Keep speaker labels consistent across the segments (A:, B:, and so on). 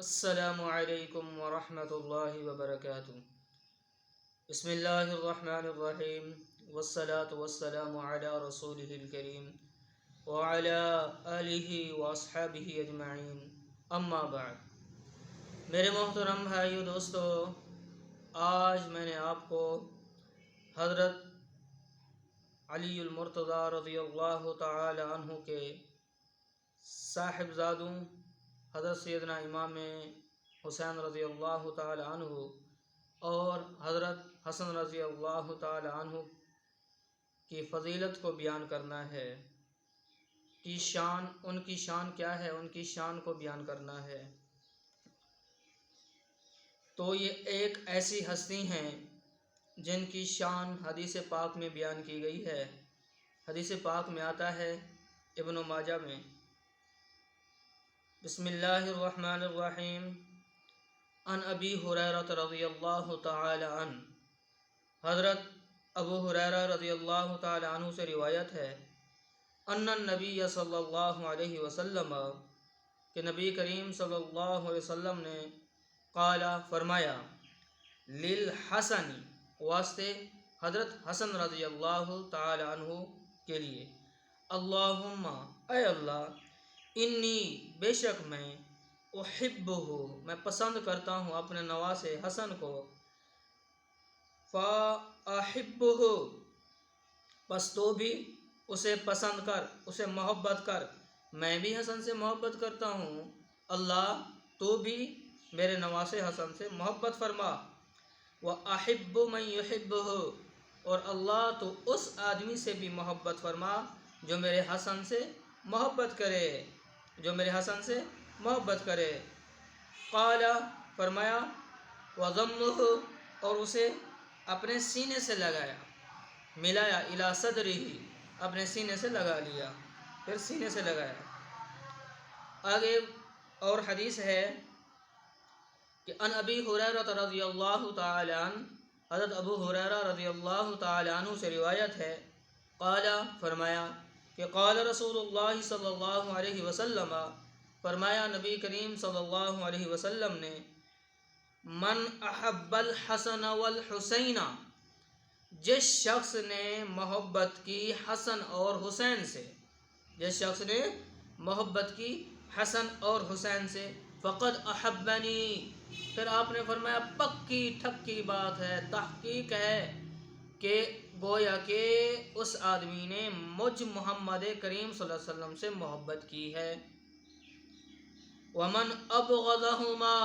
A: السلام علیکم ورحمۃ اللہ وبرکاتہ۔ بسم اللہ الرحمن الرحیم والصلاة والسلام علی رسولہ الکریم وعلی آلہ واصحابہ اجمعین، اما بعد۔ میرے محترم بھائیو دوستو، آج میں نے آپ کو حضرت علی المرتضیٰ رضی اللہ تعالی عنہ کے صاحبزادوں حضرت سیدنا امام حسین رضی اللہ تعالی عنہ اور حضرت حسن رضی اللہ تعالی عنہ کی فضیلت کو بیان کرنا ہے، ان کی شان کیا ہے، ان کی شان کو بیان کرنا ہے۔ تو یہ ایک ایسی ہستی ہیں جن کی شان حدیث پاک میں بیان کی گئی ہے۔ حدیث پاک میں آتا ہے ابن ماجہ میں، بسم اللہ الرحمن الرحیم، عن ابی ہریرہ رضی اللہ تعالی عنہ، حضرت ابو ہریرہ رضی اللہ تعالی عنہ سے روایت ہے، ان النبی صلی اللہ علیہ وسلم، کہ نبی کریم صلی اللہ علیہ وسلم نے قال فرمایا، للحسن، واسطے حضرت حسن رضی اللہ تعالی عنہ کے لیے، اللہم، اے اللہ، انی، بے شک میں، احبہ، میں پسند کرتا ہوں اپنے نواسے حسن کو، فاحبہ، پس تو بھی اسے پسند کر، اسے محبت کر، میں بھی حسن سے محبت کرتا ہوں، اللہ تو بھی میرے نواسے حسن سے محبت فرما، واحب من یحبہ، اور اللہ تو اس آدمی سے بھی محبت فرما جو میرے حسن سے محبت کرے، جو میرے حسن سے محبت کرے۔ قال، فرمایا، وضمہ، اور اسے اپنے سینے سے لگایا، ملایا، الی صدرہ، اپنے سینے سے لگا لیا، پھر سینے سے لگایا۔ آگے اور حدیث ہے کہ ان ابی ہریرہ رضی اللہ تعالی عنہ، حضرت ابو ہریرہ رضی اللہ تعالی عنہ سے روایت ہے، قال، فرمایا کہ قال رسول اللہ صلی اللہ علیہ وسلم، فرمایا نبی کریم صلی اللہ علیہ وسلم نے، من احب الحسن والحسین، جس شخص نے محبت کی حسن اور حسین سے، جس شخص نے محبت کی حسن اور حسین سے، فقد احبنی، پھر آپ نے فرمایا پکی ٹھکی بات ہے، تحقیق ہے کہ گویا کہ اس آدمی نے مجھ محمد کریم صلی اللہ علیہ وسلم سے محبت کی ہے۔ ومن ابغضہما،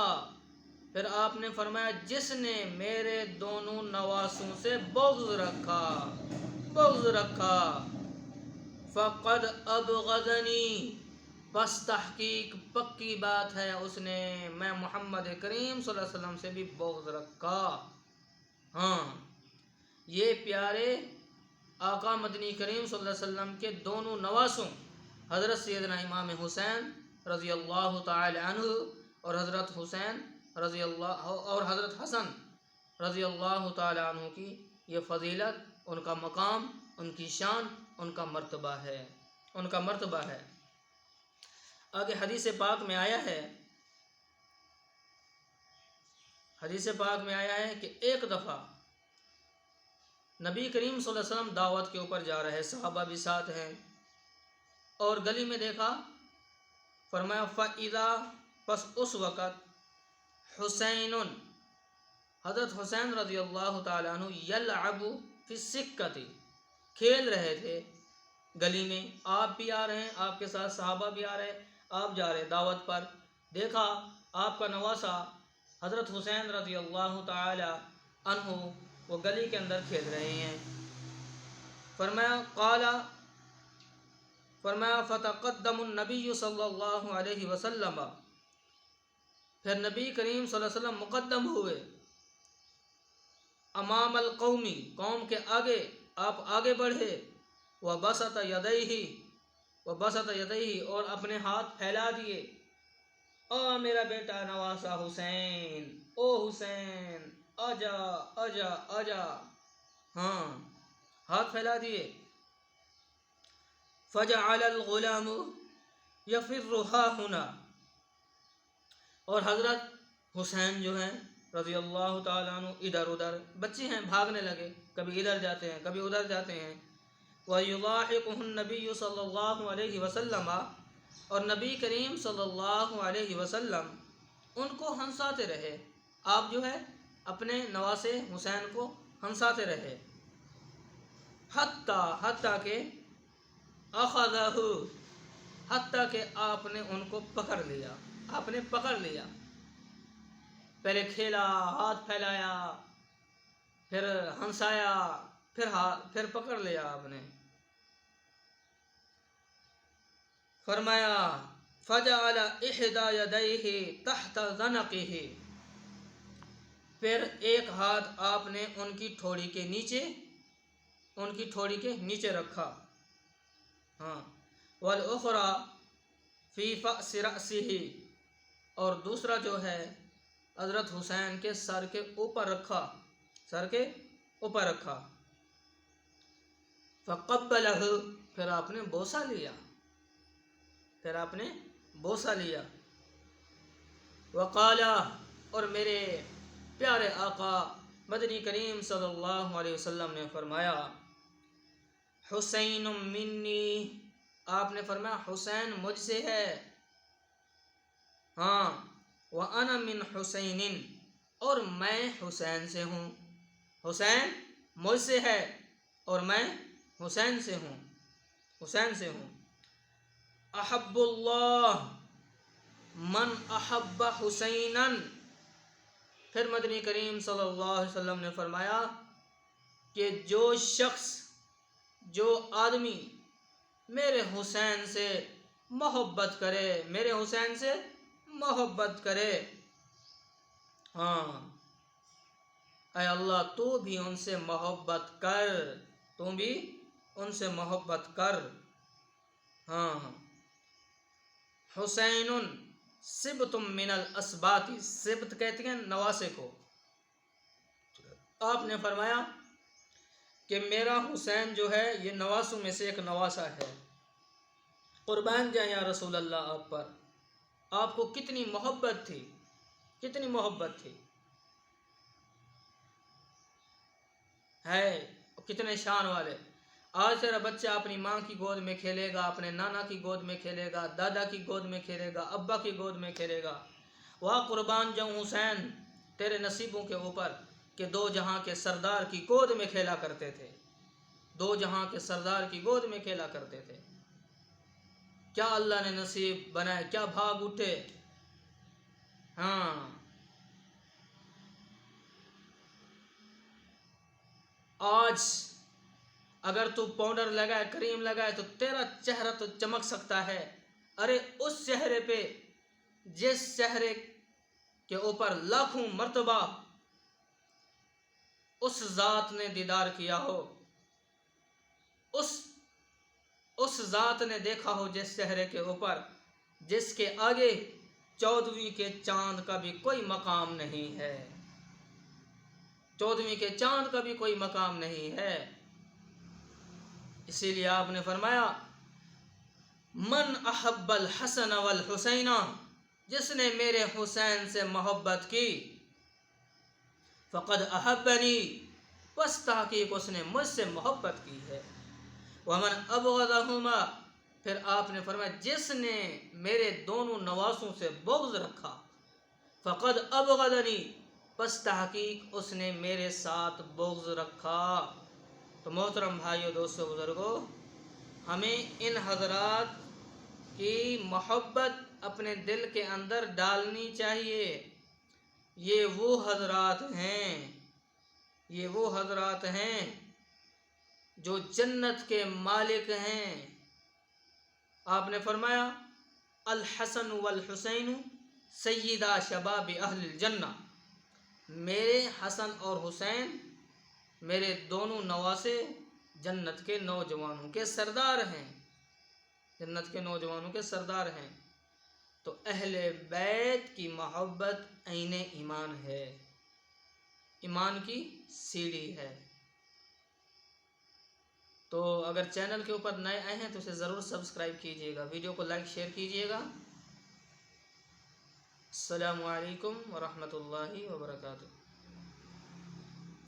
A: پھر آپ نے فرمایا جس نے میرے دونوں نواسوں سے بغض رکھا، فقد ابغضنی، پس تحقیق پکی بات ہے اس نے میں محمد کریم صلی اللہ علیہ وسلم سے بھی بغض رکھا۔ ہاں، یہ پیارے آقا مدنی کریم صلی اللہ علیہ وسلم کے دونوں نواسوں حضرت سیدنا امام حسین رضی اللہ تعالی عنہ اور حضرت حضرت حسن رضی اللہ تعالی عنہ کی یہ فضیلت، ان کا مقام، ان کی شان، ان کا مرتبہ ہے۔ آگے حدیث پاک میں آیا ہے کہ ایک دفعہ نبی کریم صلی اللہ علیہ وسلم دعوت کے اوپر جا رہے، صحابہ بھی ساتھ ہیں، اور گلی میں دیکھا، فرمایا فَإِذَا، پس اس وقت، حسین، حضرت حسین رضی اللہ تعالی عنہ، یلعب فی السکۃ، کھیل رہے تھے گلی میں، آپ بھی آ رہے ہیں، آپ کے ساتھ صحابہ بھی آ رہے، آپ جا رہے دعوت پر، دیکھا آپ کا نواسا حضرت حسین رضی اللہ تعالی عنہ وہ گلی کے اندر کھیل رہے ہیں۔ فرمایا فتقدم النبی صلی اللہ علیہ وسلم، پھر نبی کریم صلی اللہ علیہ وسلم مقدم ہوئے، امام القومی، قوم کے آگے آپ آگے بڑھے، وبسط یدیہ، اور اپنے ہاتھ پھیلا دیے، او میرا بیٹا نواسا حسین، او حسین، آجا آجا آجا، ہاں، ہاتھ پھیلا دیے۔ فجعل الغلام یفر ها هنا، اور حضرت حسین جو ہیں رضی اللہ تعالیٰ عنہ ادھر ادھر بچے ہیں، بھاگنے لگے، کبھی ادھر جاتے ہیں کبھی ادھر جاتے ہیں۔ وَيُضَاحِكُهُ النَّبِيُّ صلی اللہ علیہ وسلم، اور نبی کریم صلی اللہ علیہ وسلم ان کو ہنساتے رہے، آپ جو ہے اپنے نواسے حسین کو ہنساتے رہے، حتیٰ کہ اخذہ، حتیٰ کہ آپ نے ان کو پکڑ لیا، آپ نے پکڑ لیا، پہلے کھیلا، ہاتھ پھیلایا، پھر ہنسایا، پھر پکڑ لیا آپ نے۔ فرمایا فجعل احدى يديه تحت عنقه، پھر ایک ہاتھ آپ نے ان کی ٹھوڑی کے نیچے رکھا، ہاں، والاخرى في فأس رأسه، اور دوسرا جو ہے حضرت حسین کے سر کے اوپر رکھا، فقبلہ، پھر آپ نے بوسہ لیا، وقال، اور میرے پیارے آقا مدنی کریم صلی اللہ علیہ وسلم نے فرمایا حسین منی، آپ نے فرمایا حسین مجھ سے ہے، ہاں، وَأَنَا مِنْ حُسَيْنٍ، اور میں حسین سے ہوں، حسین مجھ سے ہے اور میں حسین سے ہوں۔ احب اللہ من احب حسینا، پھر مدنی کریم صلی اللہ علیہ وسلم نے فرمایا کہ جو شخص، جو آدمی میرے حسین سے محبت کرے، ہاں، اے اللہ تو بھی ان سے محبت کر، ہاں، حسین سبت من الاسباط، سبت کہتے ہیں نواسے کو، آپ نے فرمایا کہ میرا حسین جو ہے یہ نواسوں میں سے ایک نواسا ہے، قربان جائیں یا رسول اللہ آپ پر، آپ کو کتنی محبت تھی، ہے کتنے شان والے۔ آج تیرا بچہ اپنی ماں کی گود میں کھیلے گا، اپنے نانا کی گود میں کھیلے گا، دادا کی گود میں کھیلے گا، ابا کی گود میں کھیلے گا، واہ قربان جاؤں حسین تیرے نصیبوں کے اوپر کہ دو جہاں کے سردار کی گود میں کھیلا کرتے تھے، کیا اللہ نے نصیب بنائے، کیا بھاگ اٹھے، ہاں۔ آج اگر تو پاؤڈر لگائے، کریم لگائے تو تیرا چہرہ تو چمک سکتا ہے، ارے اس چہرے پہ جس چہرے کے اوپر لاکھوں مرتبہ اس ذات نے دیدار کیا ہو، اس ذات نے دیکھا ہو، جس چہرے کے اوپر، جس کے آگے 14ویں کے چاند کا بھی کوئی مقام نہیں ہے، 14ویں کے چاند کا بھی کوئی مقام نہیں ہے۔ اسی لیے آپ نے فرمایا من احب الحسن والحسین، جس نے میرے حسین سے محبت کی، فقد احبنی، بس تحقیق اس نے مجھ سے محبت کی ہے، ومن ابغضہما، پھر آپ نے فرمایا جس نے میرے دونوں نواسوں سے بغض رکھا، فقد ابغضنی، بس تحقیق اس نے میرے ساتھ بغض رکھا۔ تو محترم بھائیو، دوستو، بزرگو، ہمیں ان حضرات کی محبت اپنے دل کے اندر ڈالنی چاہیے۔ یہ وہ حضرات ہیں جو جنت کے مالک ہیں۔ آپ نے فرمایا الحسن والحسین سیدہ شباب اہل الجنہ، میرے حسن اور حسین، میرے دونوں نواسے جنت کے نوجوانوں کے سردار ہیں، تو اہل بیت کی محبت عین ایمان ہے، ایمان کی سیڑھی ہے۔ تو اگر چینل کے اوپر نئے آئے ہیں تو اسے ضرور سبسکرائب کیجیے گا، ویڈیو کو لائک شیئر کیجیے گا۔ السلام علیکم ورحمۃ اللہ وبرکاتہ.